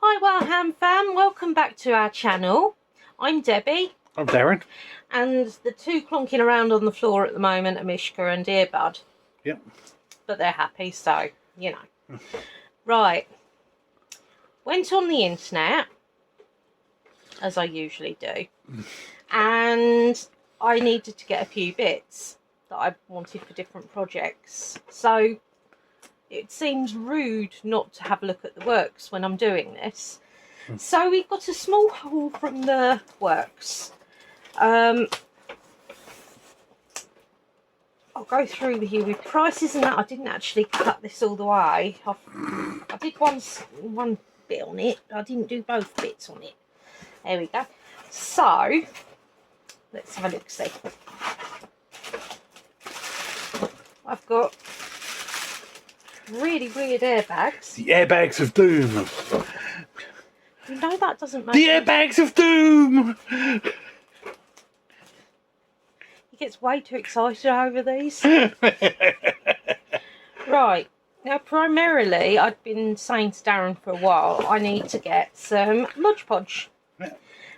Hi Wellham fam, welcome back to our channel. I'm Debbie. I'm Darren. And the two clonking around on the floor at the moment are Mishka and Earbud. Yep. But they're happy, so, you know. Right. Went on the internet, as I usually do, and I needed to get a few bits that I wanted for different projects. So it seems rude not to have a look at the works when I'm doing this. So we got a small haul from the works. I'll go through with you with prices and that. I didn't actually cut this all the way. I did one bit on it. I didn't do both bits on it. There we go. So let's have a look. See, I've got really weird airbags. The airbags of doom. You know that doesn't make The airbags of doom. He gets way too excited over these. Right. Now, primarily, I'd been saying to Darren for a while, I need to get some Podge. Yeah.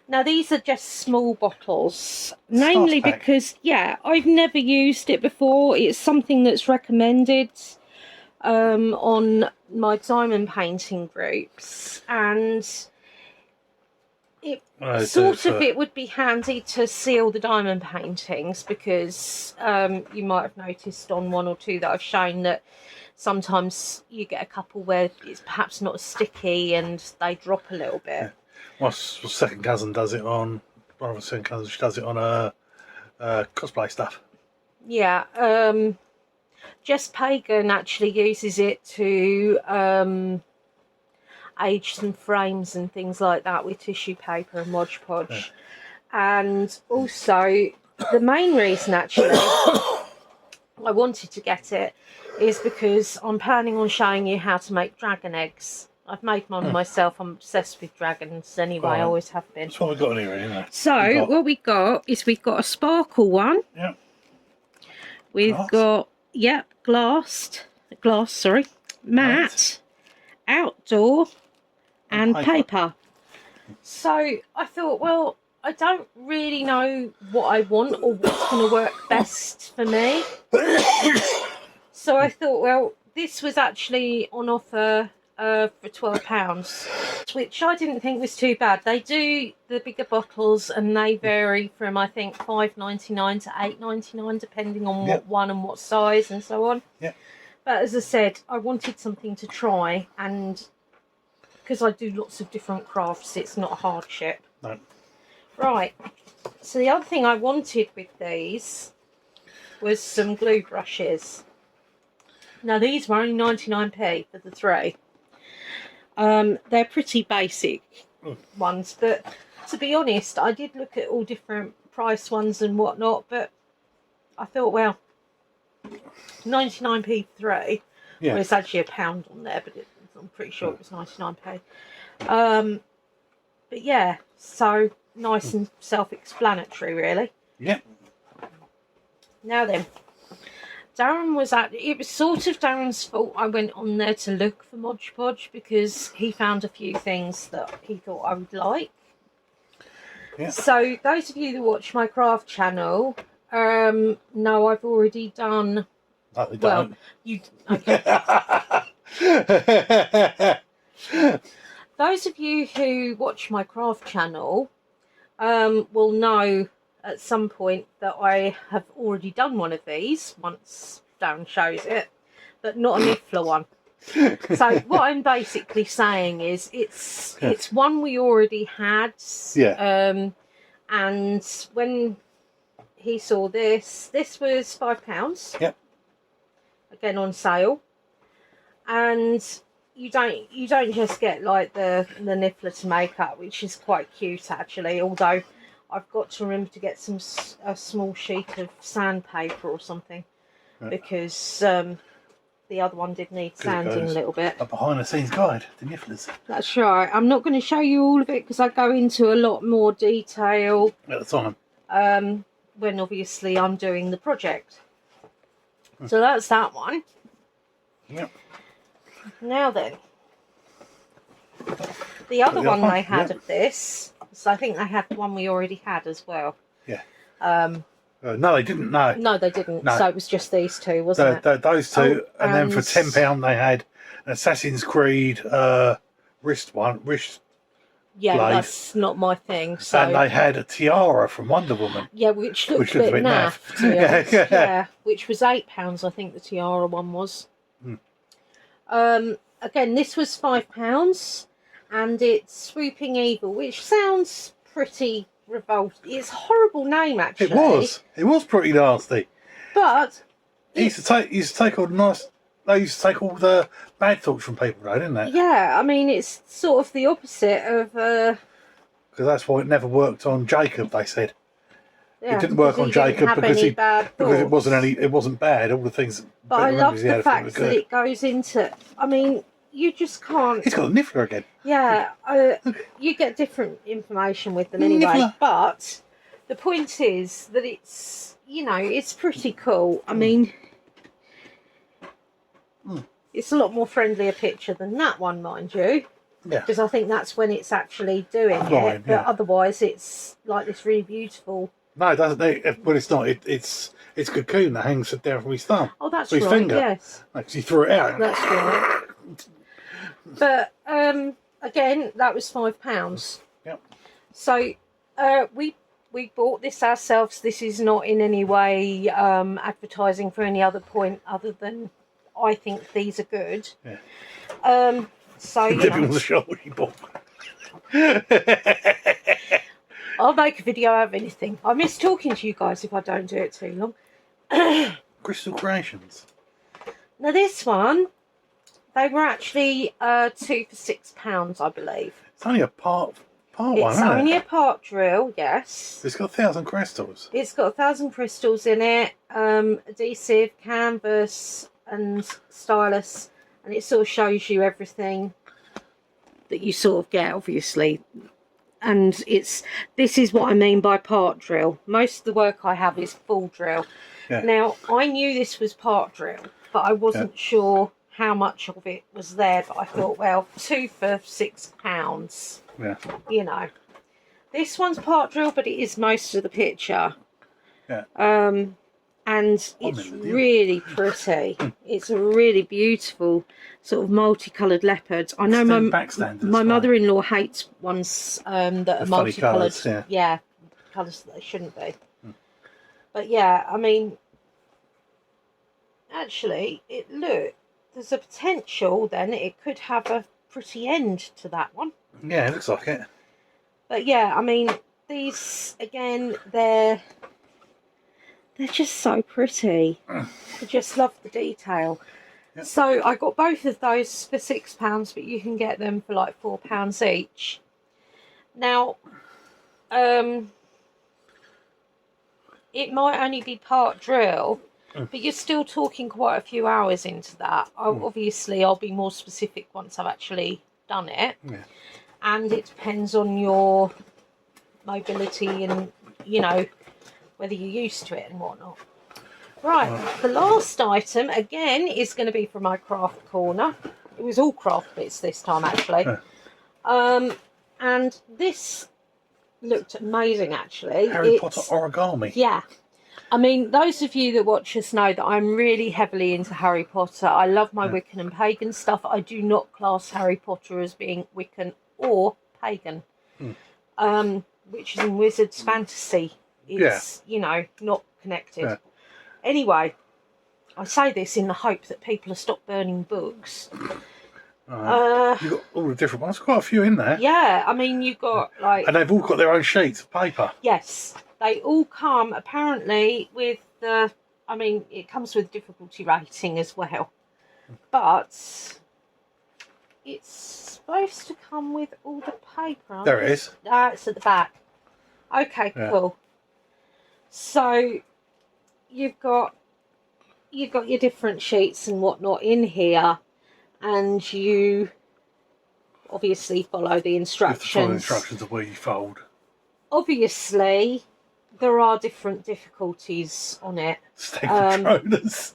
Now, these are just small bottles. Namely because, yeah, I've never used it before. It's something that's recommended on my diamond painting groups. And it it would be handy to seal the diamond paintings because you might have noticed on one or two that I've shown that sometimes you get a couple where it's perhaps not as sticky and they drop a little bit. Yeah. My second cousin does it on, one of my second cousins, she does it on cosplay stuff. Yeah, Jess Pagan actually uses it to age some frames and things like that with tissue paper and Mod Podge. Yeah. And also, the main reason actually I wanted to get it is because I'm planning on showing you how to make dragon eggs. I've made one myself. I'm obsessed with dragons anyway. I always have been. That's what we've got in here anyway. So what we got is we've got a sparkle one. Yeah. We've got glass, matte, outdoor, and paper. So I thought, well, I don't really know what I want or what's going to work best for me. So I thought, well, this was actually on offer for £12, which I didn't think was too bad. They do the bigger bottles and they vary from, I think, £5.99 to £8.99 depending on what one and what size and so on. Yeah. But as I said, I wanted something to try, and because I do lots of different crafts, it's not a hardship. No. Right. So the other thing I wanted with these was some glue brushes. Now these were only 99p for the three. They're pretty basic ones, but to be honest, I did look at all different price ones and whatnot, but I thought, well, 99p for three. Yeah. Well, it's actually £1 on there, but I'm pretty sure it was 99p. But yeah, so nice and self-explanatory, really. Yeah. Now then, Darren was it was sort of Darren's fault I went on there to look for Mod Podge because he found a few things that he thought I would like. Yeah. So those of you that watch my craft channel know I've already done. No, they don't. Well, you okay. Those of you who watch my craft channel will know at some point that I have already done one of these once Darren shows it, but not a Niffler one. So what I'm basically saying is it's one we already had. Yeah. And when he saw this was £5. Yep. Again on sale. And you don't just get like the Niffler to make up, which is quite cute actually, although I've got to remember to get a small sheet of sandpaper or something, because the other one did need sanding a little bit. A behind the scenes guide, the Nifflers. That's right. I'm not going to show you all of it because I go into a lot more detail at the time. When obviously I'm doing the project. So that's that one. Yep. Now then, the other one they had of this, so I think they had one we already had as well. Yeah. No, they didn't. No. No, they didn't. No. So it was just these two, wasn't it? Those two, and then for £10 they had an Assassin's Creed wrist yeah, blade. That's not my thing. So. And they had a tiara from Wonder Woman. Yeah, which looked a bit naff. To be honest. Yeah, which was £8, I think the tiara one was. Again, this was £5, and it's Swooping Evil, which sounds pretty revolting. It's a horrible name, actually. It was pretty nasty. But They used to take all the bad thoughts from people, though, didn't they? Yeah, I mean, it's sort of the opposite of. Because that's why it never worked on Jacob. They said it didn't work on Jacob because it wasn't bad. All the things. But I love the fact that it goes into. I mean, you just can't. He's got a niffler again. Yeah, you get different information with them anyway. Niffler. But the point is that it's it's pretty cool. I mean. It's a lot more friendly a picture than that one, mind you. Yeah. Because I think that's when it's actually doing it. But otherwise, it's like this really beautiful. No, it doesn't. Well, it's not. It's cocoon that hangs down from his thumb. Oh, that's his right. finger. Yes. Because he threw it out. That's right. But again, that was £5. Yep. So we bought this ourselves. This is not in any way advertising for any other point other than. I think these are good. Yeah. So Living on the shoulder you bought. I'll make a video out of anything. I miss talking to you guys if I don't do it too long. Crystal Creations. Now this one, they were actually 2 for £6, I believe. It's only a part one, isn't it? It's only a part drill, yes. It's got 1,000 crystals. It's got 1,000 crystals in it. Adhesive, canvas. And stylus, and it sort of shows you everything that you sort of get, obviously. And this is what I mean by part drill. Most of the work I have is full drill. Yeah. Now I knew this was part drill, but I wasn't sure how much of it was there. But I thought, well, 2 for £6. Yeah. This one's part drill, but it is most of the picture. Yeah. And it's really pretty. It's a really beautiful sort of multicoloured leopard. I know my mother-in-law hates ones that are multicoloured. Yeah, colours that they shouldn't be. But yeah, I mean, actually, there's a potential then it could have a pretty end to that one. Yeah, it looks like it. But yeah, I mean, these, again, they're just so pretty. I just love the detail. Yep. So I got both of those for £6, but you can get them for like £4 each. Now, it might only be part drill, but you're still talking quite a few hours into that. Obviously, I'll be more specific once I've actually done it. Yeah. And it depends on your mobility and, whether you're used to it and whatnot. Right, the last item, again, is going to be from my craft corner. It was all craft bits this time, actually. And this looked amazing, actually. Harry Potter origami. Yeah. I mean, those of you that watch us know that I'm really heavily into Harry Potter. I love my Wiccan and pagan stuff. I do not class Harry Potter as being Wiccan or pagan, which is in Wizards fantasy. It's, not connected. Yeah. Anyway, I say this in the hope that people have stopped burning books. You've got all the different ones, quite a few in there. Yeah, I mean, you've got like... And they've all got their own sheets of paper. Yes, they all come apparently with the... I mean, it comes with difficulty rating as well. But it's supposed to come with all the paper. There it is. It's at the back. Okay, cool. So you've got your different sheets and whatnot in here, and you obviously follow the instructions. Follow the instructions of where you fold. Obviously, there are different difficulties on it. Stapledroners.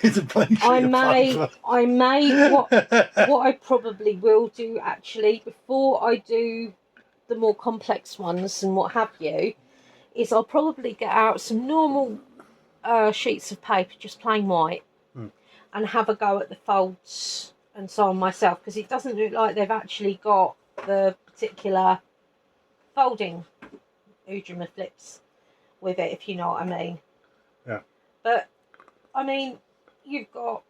It's a plain sheet of paper. What I probably will do actually before I do the more complex ones and what have you, is I'll probably get out some normal sheets of paper, just plain white, and have a go at the folds and so on myself, because it doesn't look like they've actually got the particular folding Origami flips with it, if you know what I mean. Yeah. But I mean, you've got,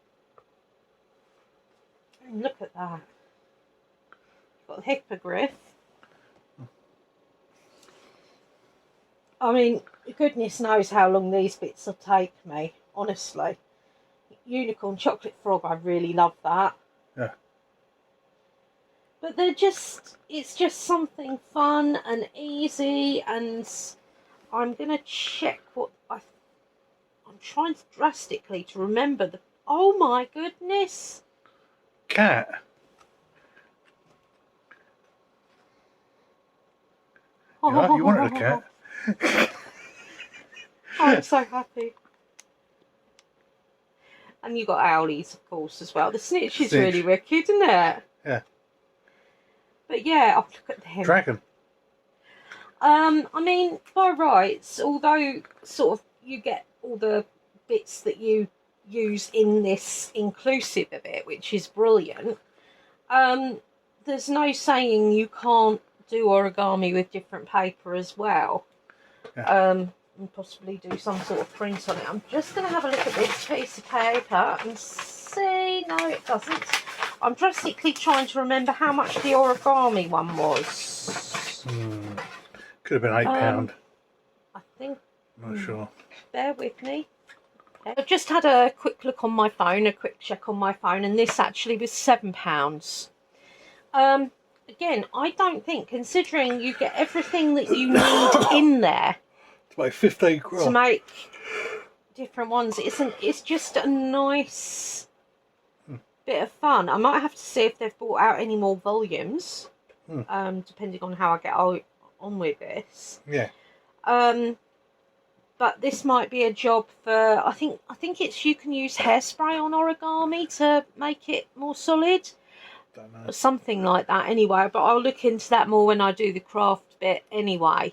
look at that. You've got the hippogriff. I mean, goodness knows how long these bits will take me, honestly. Unicorn chocolate frog, I really love that. Yeah. But it's just something fun and easy, and I'm going to check what I'm trying drastically to remember the, oh my goodness. Cat. You wanted a cat. I'm so happy. And you got owlies, of course, as well. The snitch is really wicked, isn't it? Yeah. But yeah, I'll look at him. Dragon. I mean, by rights, although sort of you get all the bits that you use in this inclusive of it, which is brilliant, there's no saying you can't do origami with different paper as well. Yeah. And possibly do some sort of print on it. I'm just going to have a look at this piece of paper and see. No, it doesn't. I'm drastically trying to remember how much the origami one was. Could have been £8. I think. Not sure. Bear with me. I've just had a quick look on my phone, a quick check on my phone, and this actually was £7. Again, I don't think, considering you get everything that you need in there to make 15 grand. To make different ones, it's just a nice bit of fun. I might have to see if they've brought out any more volumes, depending on how I get on with this. Yeah. But this might be a job for, I think it's, you can use hairspray on origami to make it more solid. Don't know. Or something like that anyway, but I'll look into that more when I do the craft bit anyway.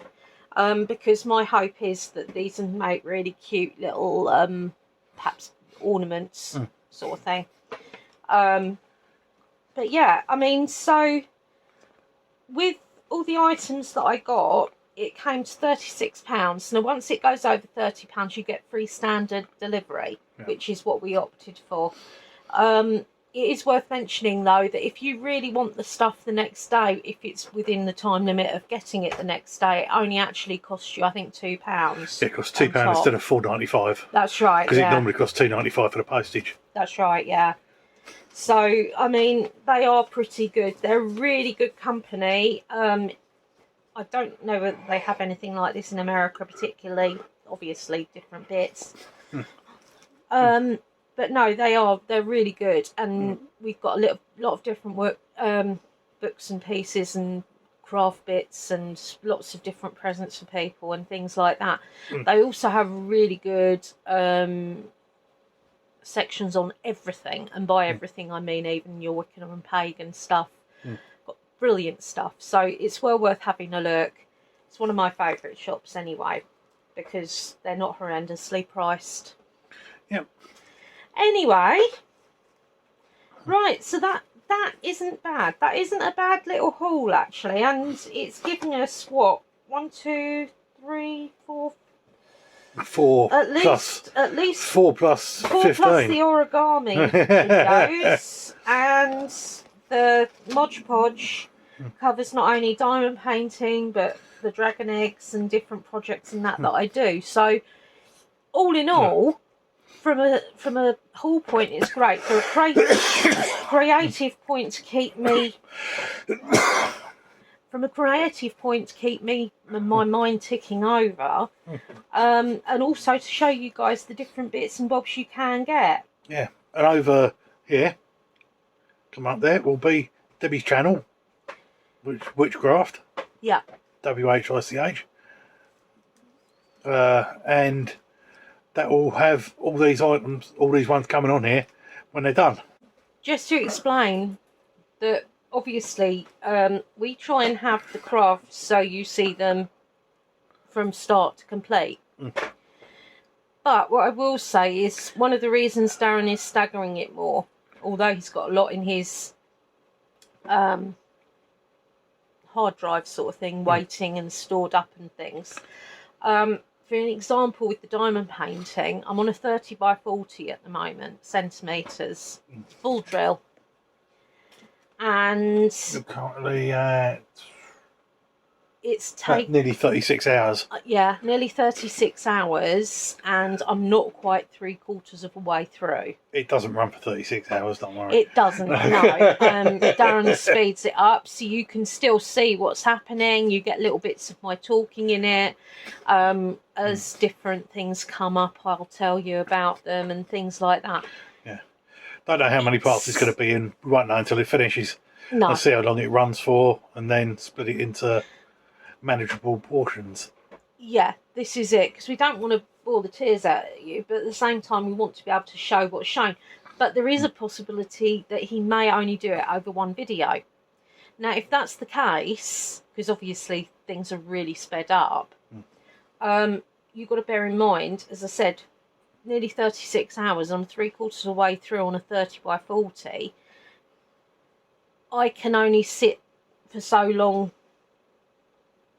Because my hope is that these will make really cute little, perhaps ornaments sort of thing. But yeah, I mean, so with all the items that I got, it came to £36. Now, once it goes over £30, you get free standard delivery, which is what we opted for. It is worth mentioning, though, that if you really want the stuff the next day, if it's within the time limit of getting it the next day, it only actually costs you, I think, £2. Yeah, it costs £2 instead of £4.95. That's right, because it normally costs £2.95 for the postage. That's right, yeah. So, I mean, they are pretty good. They're a really good company. I don't know whether they have anything like this in America particularly. Obviously, different bits. But no, they're really good, and we've got a lot of different work, books and pieces and craft bits and lots of different presents for people and things like that. They also have really good sections on everything, and by everything I mean even your Wiccan and pagan stuff. Got brilliant stuff, so it's well worth having a look. It's one of my favourite shops anyway, because they're not horrendously priced. Yep. Anyway, right, so that isn't bad. That isn't a bad little haul, actually, and it's giving us, what, 1, 2, 3, 4... 4 at least 4 plus 15. 4 plus the origami videos, and the Mod Podge covers not only diamond painting, but the dragon eggs and different projects and that I do. So, all in all... From a haul point, it's great. For a creative point to keep me, from a creative point to keep me my mind ticking over, and also to show you guys the different bits and bobs you can get. Yeah, and over here, come up there, will be Debbie's channel, Witchcraft. Yeah. WHICH. And that will have all these items, all these ones coming on here when they're done. Just to explain that, obviously, we try and have the crafts so you see them from start to complete. But what I will say is one of the reasons Darren is staggering it more, although he's got a lot in his hard drive sort of thing, waiting and stored up and things. For an example, with the diamond painting, I'm on a 30 by 40 at the moment, centimetres, full drill. And you're currently at it's taken nearly 36 hours. Yeah, nearly 36 hours, and I'm not quite 3/4 of the way through. It doesn't run for 36 hours, don't worry. It doesn't, no. Darren speeds it up so you can still see what's happening. You get little bits of my talking in it. As different things come up, I'll tell you about them and things like that. Yeah. Don't know how many parts it's going to be in. We won't know until it finishes. No. Let's see how long it runs for and then split it into manageable portions. Yeah, this is it, because we don't want to bore the tears out at you, but at the same time we want to be able to show what's shown. But there is a possibility that he may only do it over one video. Now, if that's the case, because obviously things are really sped up, you've got to bear in mind, as I said, nearly 36 hours, I'm 3/4 of the way through on a 30 by 40. I can only sit for so long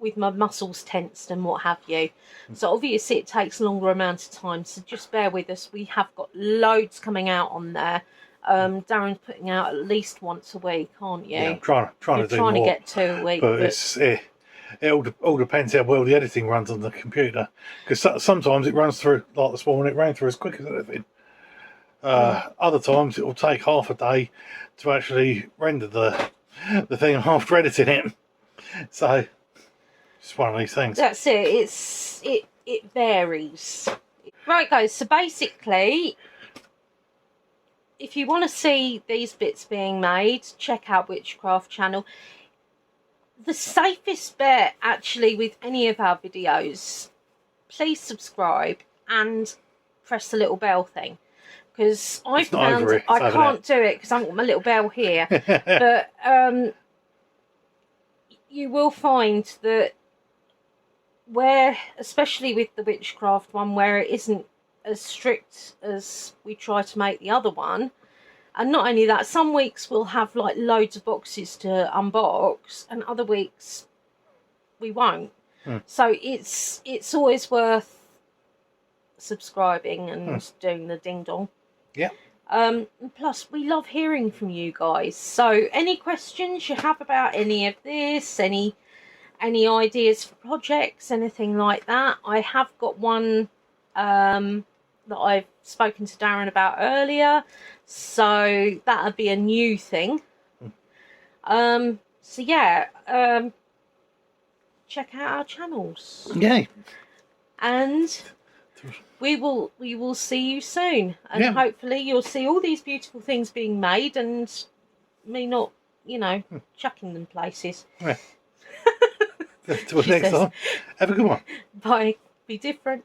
with my muscles tensed and what have you. So obviously it takes a longer amount of time, so just bear with us. We have got loads coming out on there. Darren's putting out at least once a week, aren't you? Yeah, I'm trying You're to do trying more, to get 2 a week. but it all depends how well the editing runs on the computer, because sometimes it runs through, like this morning, it ran through as quick as anything. Other times it will take half a day to actually render the thing after editing it. So it's one of these things. That's it. It varies. Right, guys. So basically, if you want to see these bits being made, check out Witchcraft channel. The safest bet, actually, with any of our videos, please subscribe and press the little bell thing. Because I found I can't do it because I haven't got my little bell here. But you will find that where, especially with the Witchcraft one, where it isn't as strict as we try to make the other one, and not only that, some weeks we'll have like loads of boxes to unbox, and other weeks we won't. So it's always worth subscribing and doing the ding dong. Yeah. Plus, we love hearing from you guys. So any questions you have about any of this, any ideas for projects, anything like that, I have got one that I've spoken to Darren about earlier, so that'll be a new thing. So yeah, check out our channels. Yay. And we will see you soon, and hopefully you'll see all these beautiful things being made and me not, chucking them places. Yeah. Till next time. Have a good one. Bye. Be different.